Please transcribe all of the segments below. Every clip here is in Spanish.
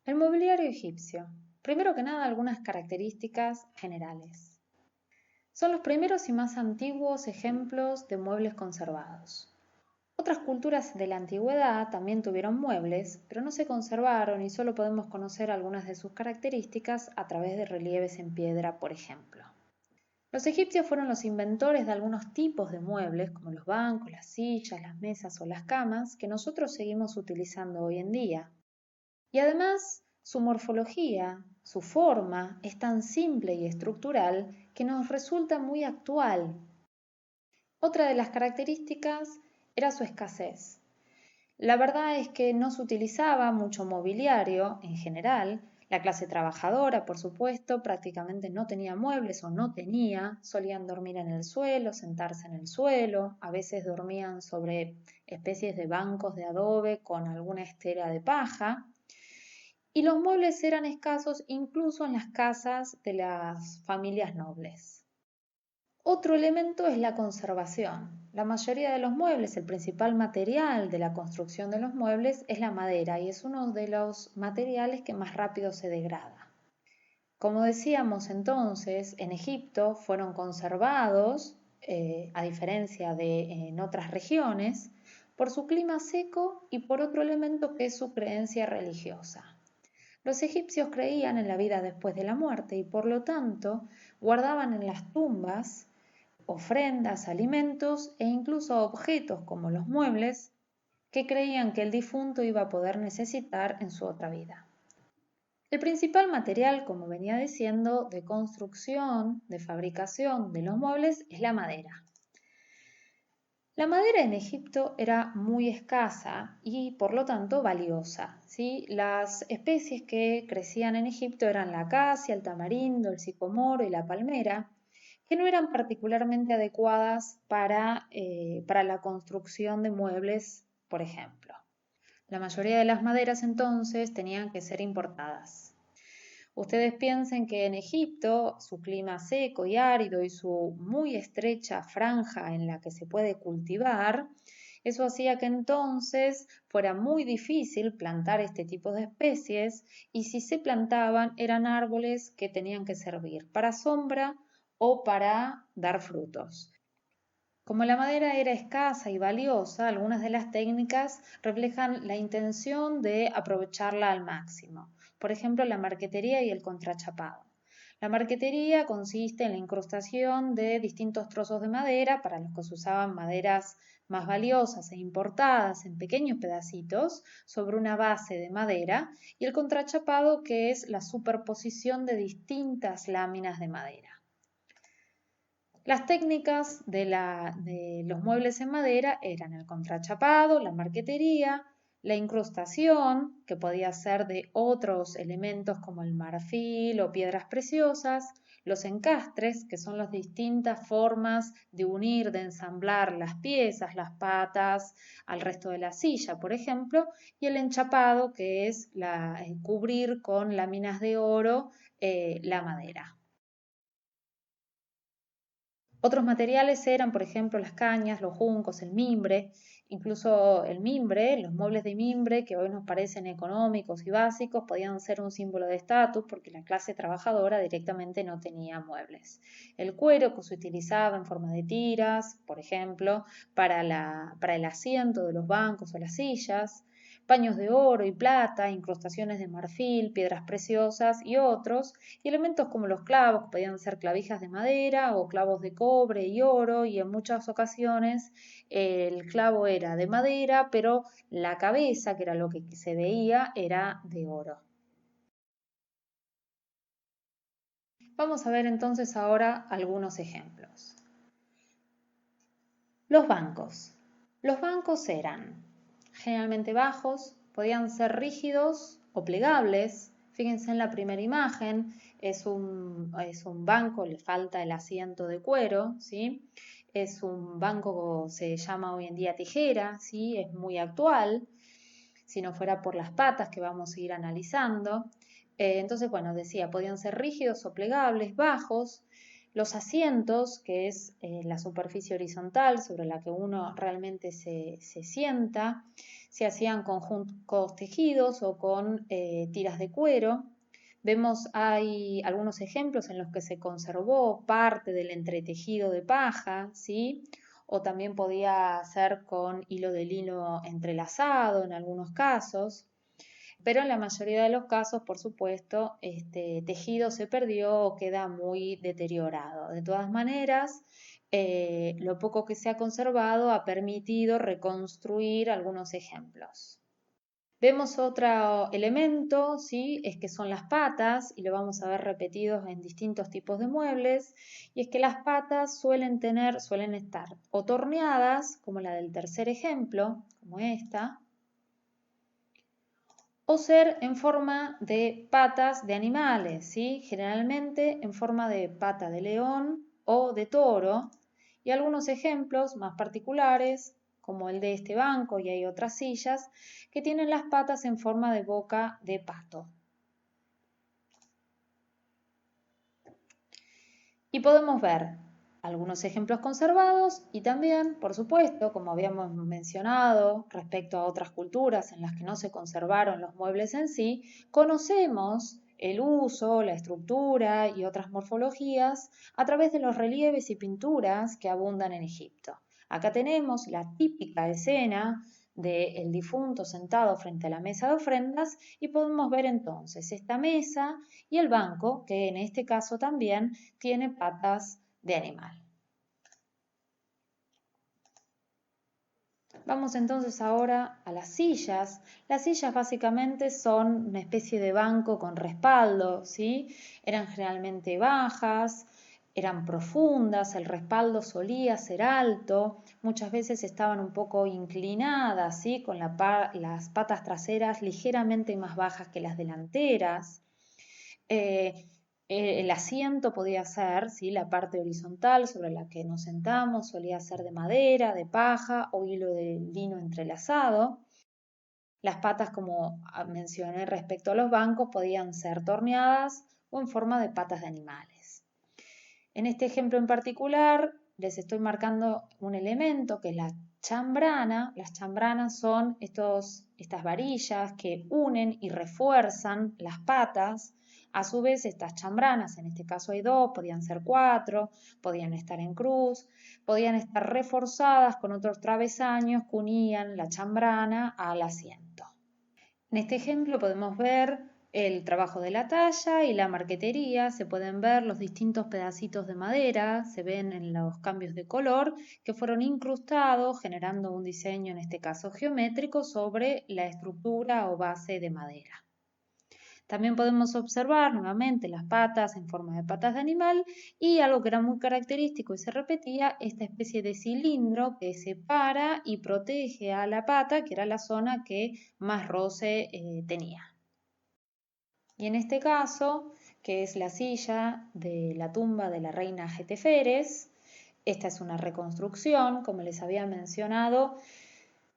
El mobiliario egipcio. Primero que nada, algunas características generales. Son los primeros y más antiguos ejemplos de muebles conservados. Otras culturas de la antigüedad también tuvieron muebles, pero no se conservaron y solo podemos conocer algunas de sus características a través de relieves en piedra, por ejemplo. Los egipcios fueron los inventores de algunos tipos de muebles, como los bancos, las sillas, las mesas o las camas, que nosotros seguimos utilizando hoy en día. Y además, su morfología, su forma, es tan simple y estructural que nos resulta muy actual. Otra de las características era su escasez. La verdad es que no se utilizaba mucho mobiliario en general. La clase trabajadora, por supuesto, prácticamente no tenía muebles o no tenía. Solían dormir en el suelo, sentarse en el suelo. A veces dormían sobre especies de bancos de adobe con alguna estera de paja. Y los muebles eran escasos incluso en las casas de las familias nobles. Otro elemento es la conservación. La mayoría de los muebles, el principal material de la construcción de los muebles es la madera y es uno de los materiales que más rápido se degrada. Como decíamos entonces, en Egipto fueron conservados, a diferencia de en otras regiones, por su clima seco y por otro elemento que es su creencia religiosa. Los egipcios creían en la vida después de la muerte y por lo tanto guardaban en las tumbas ofrendas, alimentos e incluso objetos como los muebles que creían que el difunto iba a poder necesitar en su otra vida. El principal material, como venía diciendo, de construcción, de fabricación de los muebles es la madera. La madera en Egipto era muy escasa y por lo tanto valiosa, ¿sí? Las especies que crecían en Egipto eran la acacia, el tamarindo, el sicomoro y la palmera, que no eran particularmente adecuadas para la construcción de muebles, por ejemplo. La mayoría de las maderas entonces tenían que ser importadas. Ustedes piensen que en Egipto su clima seco y árido y su muy estrecha franja en la que se puede cultivar, eso hacía que entonces fuera muy difícil plantar este tipo de especies y si se plantaban eran árboles que tenían que servir para sombra o para dar frutos. Como la madera era escasa y valiosa, algunas de las técnicas reflejan la intención de aprovecharla al máximo. Por ejemplo, la marquetería y el contrachapado. La marquetería consiste en la incrustación de distintos trozos de madera, para los que se usaban maderas más valiosas e importadas en pequeños pedacitos, sobre una base de madera, y el contrachapado, que es la superposición de distintas láminas de madera. Las técnicas de los muebles en madera eran el contrachapado, la marquetería, la incrustación, que podía ser de otros elementos como el marfil o piedras preciosas, los encastres, que son las distintas formas de unir, de ensamblar las piezas, las patas al resto de la silla, por ejemplo, y el enchapado, que es cubrir con láminas de oro la madera. Otros materiales eran, por ejemplo, las cañas, los juncos, el mimbre, incluso el mimbre, los muebles de mimbre que hoy nos parecen económicos y básicos, podían ser un símbolo de estatus porque la clase trabajadora directamente no tenía muebles. El cuero que se utilizaba en forma de tiras, por ejemplo, para el asiento de los bancos o las sillas, paños de oro y plata, incrustaciones de marfil, piedras preciosas y otros, y elementos como los clavos, que podían ser clavijas de madera o clavos de cobre y oro, y en muchas ocasiones el clavo era de madera, pero la cabeza, que era lo que se veía, era de oro. Vamos a ver entonces ahora algunos ejemplos. Los bancos. Los bancos eran generalmente bajos, podían ser rígidos o plegables. Fíjense en la primera imagen, es un banco, le falta el asiento de cuero, ¿sí? Es un banco, se llama hoy en día tijera, ¿sí? Es muy actual, si no fuera por las patas que vamos a ir analizando. Entonces, bueno, decía, podían ser rígidos o plegables, bajos. Los asientos, que es la superficie horizontal sobre la que uno realmente se sienta, se hacían con juncos tejidos o con tiras de cuero. Vemos hay algunos ejemplos en los que se conservó parte del entretejido de paja, ¿sí? O también podía ser con hilo de lino entrelazado en algunos casos. Pero en la mayoría de los casos, por supuesto, este tejido se perdió o queda muy deteriorado. De todas maneras, lo poco que se ha conservado ha permitido reconstruir algunos ejemplos. Vemos otro elemento, ¿sí? Es que son las patas, y lo vamos a ver repetidos en distintos tipos de muebles, y es que las patas suelen estar o torneadas, como la del tercer ejemplo, como esta, o ser en forma de patas de animales, ¿sí? Generalmente en forma de pata de león o de toro, y algunos ejemplos más particulares, como el de este banco, y hay otras sillas, que tienen las patas en forma de boca de pato. Y podemos ver algunos ejemplos conservados y también, por supuesto, como habíamos mencionado respecto a otras culturas en las que no se conservaron los muebles en sí, conocemos el uso, la estructura y otras morfologías a través de los relieves y pinturas que abundan en Egipto. Acá tenemos la típica escena del difunto sentado frente a la mesa de ofrendas y podemos ver entonces esta mesa y el banco, que en este caso también tiene patas de animal. Vamos entonces ahora a las sillas. Las sillas básicamente son una especie de banco con respaldo, ¿sí? Eran generalmente bajas, eran profundas, el respaldo solía ser alto, muchas veces estaban un poco inclinadas, ¿sí? Con las patas traseras ligeramente más bajas que las delanteras. El asiento podía ser, ¿sí? La parte horizontal sobre la que nos sentamos solía ser de madera, de paja o hilo de lino entrelazado. Las patas, como mencioné respecto a los bancos, podían ser torneadas o en forma de patas de animales. En este ejemplo en particular les estoy marcando un elemento que es la chambrana. Las chambranas son estas varillas que unen y refuerzan las patas. A su vez, estas chambranas, en este caso hay dos, podían ser cuatro, podían estar en cruz, podían estar reforzadas con otros travesaños que unían la chambrana al asiento. En este ejemplo podemos ver el trabajo de la talla y la marquetería, se pueden ver los distintos pedacitos de madera, se ven en los cambios de color que fueron incrustados generando un diseño, en este caso geométrico, sobre la estructura o base de madera. También podemos observar nuevamente las patas en forma de patas de animal y algo que era muy característico y se repetía, esta especie de cilindro que separa y protege a la pata, que era la zona que más roce tenía. Y en este caso, que es la silla de la tumba de la reina Jeteferes, esta es una reconstrucción, como les había mencionado.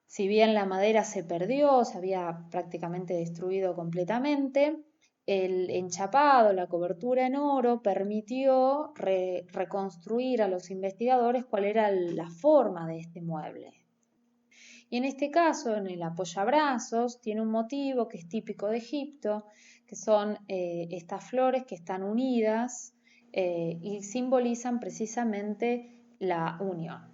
Si bien la madera se perdió, se había prácticamente destruido completamente, el enchapado, la cobertura en oro, permitió reconstruir a los investigadores cuál era la forma de este mueble. Y en este caso, en el apoyabrazos, tiene un motivo que es típico de Egipto, que son estas flores que están unidas y simbolizan precisamente la unión.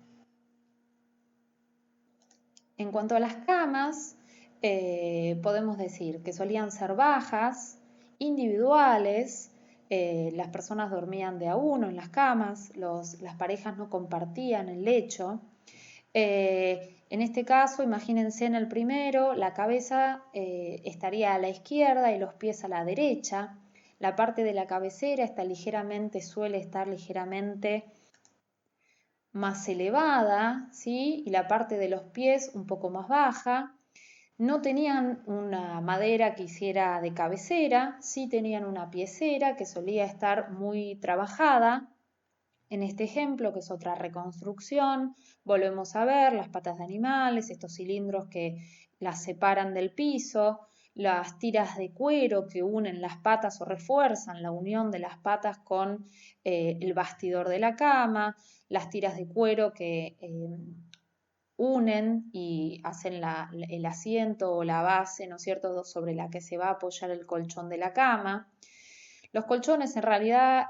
En cuanto a las camas, podemos decir que solían ser bajas, individuales, las personas dormían de a uno en las camas, las parejas no compartían el lecho. En este caso, imagínense en el primero, la cabeza estaría a la izquierda y los pies a la derecha. La parte de la cabecera suele estar ligeramente más elevada, ¿sí? Y la parte de los pies un poco más baja. No tenían una madera que hiciera de cabecera, sí tenían una piecera que solía estar muy trabajada. En este ejemplo, que es otra reconstrucción, volvemos a ver las patas de animales, estos cilindros que las separan del piso, las tiras de cuero que unen las patas o refuerzan la unión de las patas con el bastidor de la cama, las tiras de cuero que unen y hacen el asiento o la base, ¿no es cierto?, sobre la que se va a apoyar el colchón de la cama. Los colchones en realidad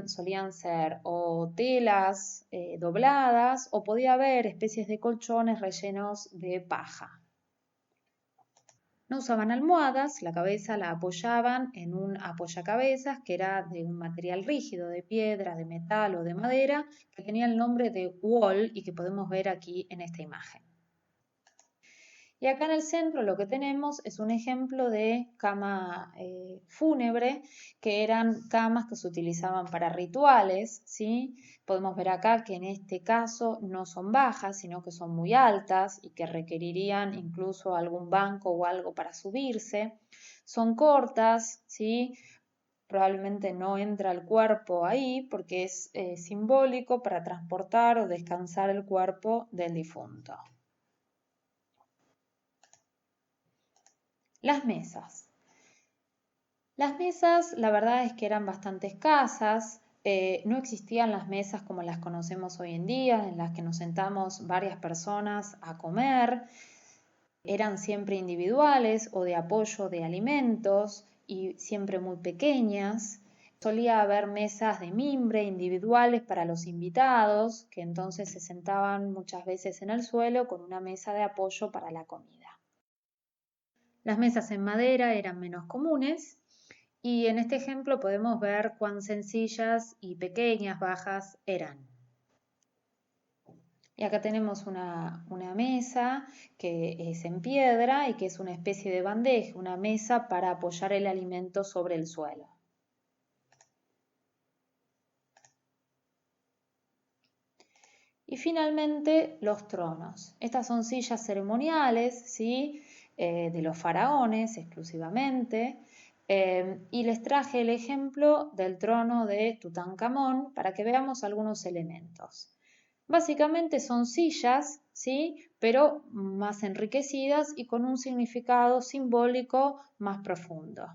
solían ser o telas dobladas o podía haber especies de colchones rellenos de paja. No usaban almohadas, la cabeza la apoyaban en un apoyacabezas que era de un material rígido, de piedra, de metal o de madera, que tenía el nombre de wall y que podemos ver aquí en esta imagen. Y acá en el centro lo que tenemos es un ejemplo de cama fúnebre, que eran camas que se utilizaban para rituales, ¿sí? Podemos ver acá que en este caso no son bajas, sino que son muy altas y que requerirían incluso algún banco o algo para subirse. Son cortas, ¿sí? Probablemente no entra el cuerpo ahí porque es simbólico para transportar o descansar el cuerpo del difunto. Las mesas. Las mesas, la verdad es que eran bastante escasas, no existían las mesas como las conocemos hoy en día, en las que nos sentamos varias personas a comer, eran siempre individuales o de apoyo de alimentos y siempre muy pequeñas. Solía haber mesas de mimbre individuales para los invitados, que entonces se sentaban muchas veces en el suelo con una mesa de apoyo para la comida. Las mesas en madera eran menos comunes y en este ejemplo podemos ver cuán sencillas y pequeñas, bajas eran. Y acá tenemos una mesa que es en piedra y que es una especie de bandeja, una mesa para apoyar el alimento sobre el suelo. Y finalmente los tronos. Estas son sillas ceremoniales, ¿sí? De los faraones exclusivamente. Y les traje el ejemplo del trono de Tutankamón para que veamos algunos elementos. Básicamente son sillas, ¿sí? Pero más enriquecidas y con un significado simbólico más profundo.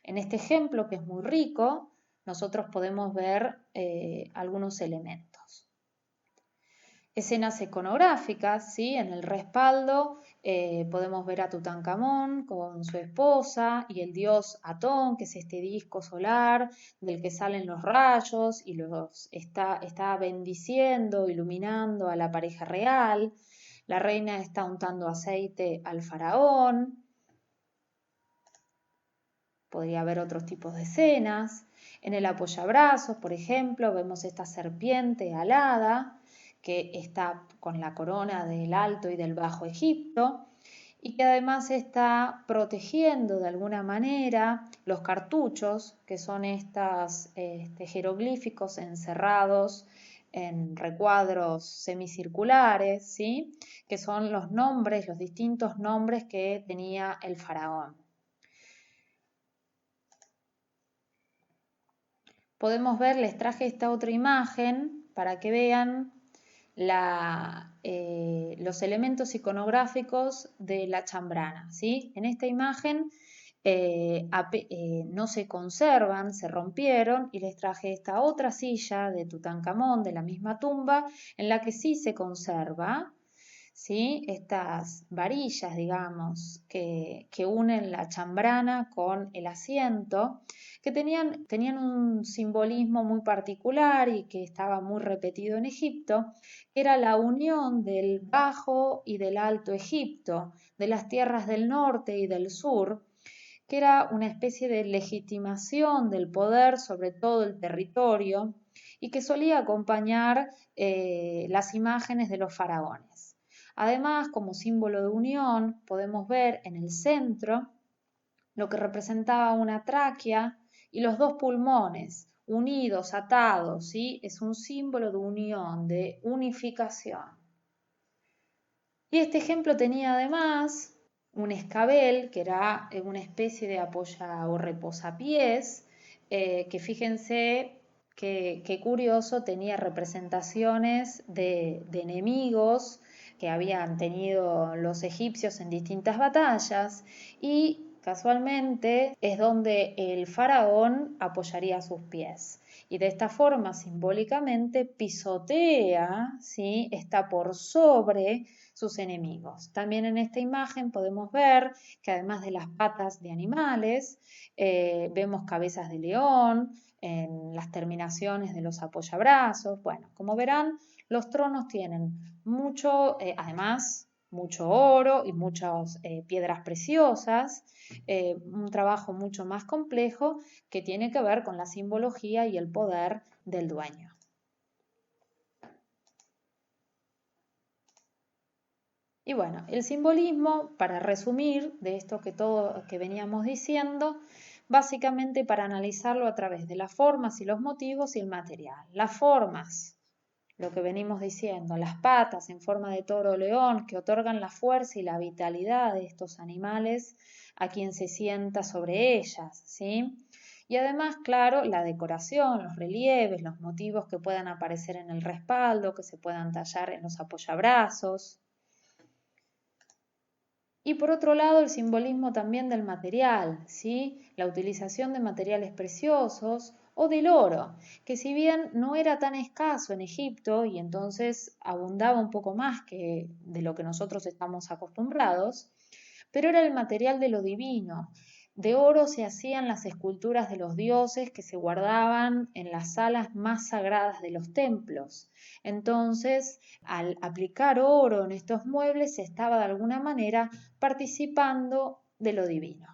En este ejemplo, que es muy rico, nosotros podemos ver algunos elementos. Escenas iconográficas, ¿sí? En el respaldo podemos ver a Tutankamón con su esposa y el dios Atón, que es este disco solar del que salen los rayos y los está bendiciendo, iluminando a la pareja real. La reina está untando aceite al faraón. Podría haber otros tipos de escenas. En el apoyabrazos, por ejemplo, vemos esta serpiente alada que está con la corona del Alto y del Bajo Egipto y que además está protegiendo de alguna manera los cartuchos, que son estos jeroglíficos encerrados en recuadros semicirculares, ¿sí? Que son los nombres, los distintos nombres que tenía el faraón. Podemos ver, les traje esta otra imagen para que vean los elementos iconográficos de la chambrana, ¿sí? En esta imagen no se conservan, se rompieron y les traje esta otra silla de Tutankamón de la misma tumba en la que sí se conserva, ¿sí? Estas varillas, digamos, que unen la chambrana con el asiento, que tenían un simbolismo muy particular y que estaba muy repetido en Egipto, que era la unión del Bajo y del Alto Egipto, de las tierras del norte y del sur, que era una especie de legitimación del poder sobre todo el territorio y que solía acompañar las imágenes de los faraones. Además, como símbolo de unión, podemos ver en el centro lo que representaba una tráquea y los dos pulmones unidos, atados, ¿sí? Es un símbolo de unión, de unificación. Y este ejemplo tenía además un escabel, que era una especie de apoya o reposapiés, que fíjense qué curioso, tenía representaciones de enemigos que habían tenido los egipcios en distintas batallas y casualmente es donde el faraón apoyaría sus pies. Y de esta forma, simbólicamente, pisotea, ¿sí? Está por sobre sus enemigos. También en esta imagen podemos ver que además de las patas de animales, vemos cabezas de león en las terminaciones de los apoyabrazos. Bueno, como verán, los tronos tienen mucho, además, mucho oro y muchas piedras preciosas, un trabajo mucho más complejo que tiene que ver con la simbología y el poder del dueño. Y bueno, el simbolismo, para resumir de esto que veníamos diciendo, básicamente para analizarlo a través de las formas y los motivos y el material. Las formas, lo que venimos diciendo, las patas en forma de toro o león que otorgan la fuerza y la vitalidad de estos animales a quien se sienta sobre ellas, ¿sí? Y además, claro, la decoración, los relieves, los motivos que puedan aparecer en el respaldo, que se puedan tallar en los apoyabrazos. Y por otro lado, el simbolismo también del material, ¿sí? La utilización de materiales preciosos o del oro, que si bien no era tan escaso en Egipto y entonces abundaba un poco más que de lo que nosotros estamos acostumbrados, pero era el material de lo divino. De oro se hacían las esculturas de los dioses que se guardaban en las salas más sagradas de los templos. Entonces, al aplicar oro en estos muebles, se estaba de alguna manera participando de lo divino.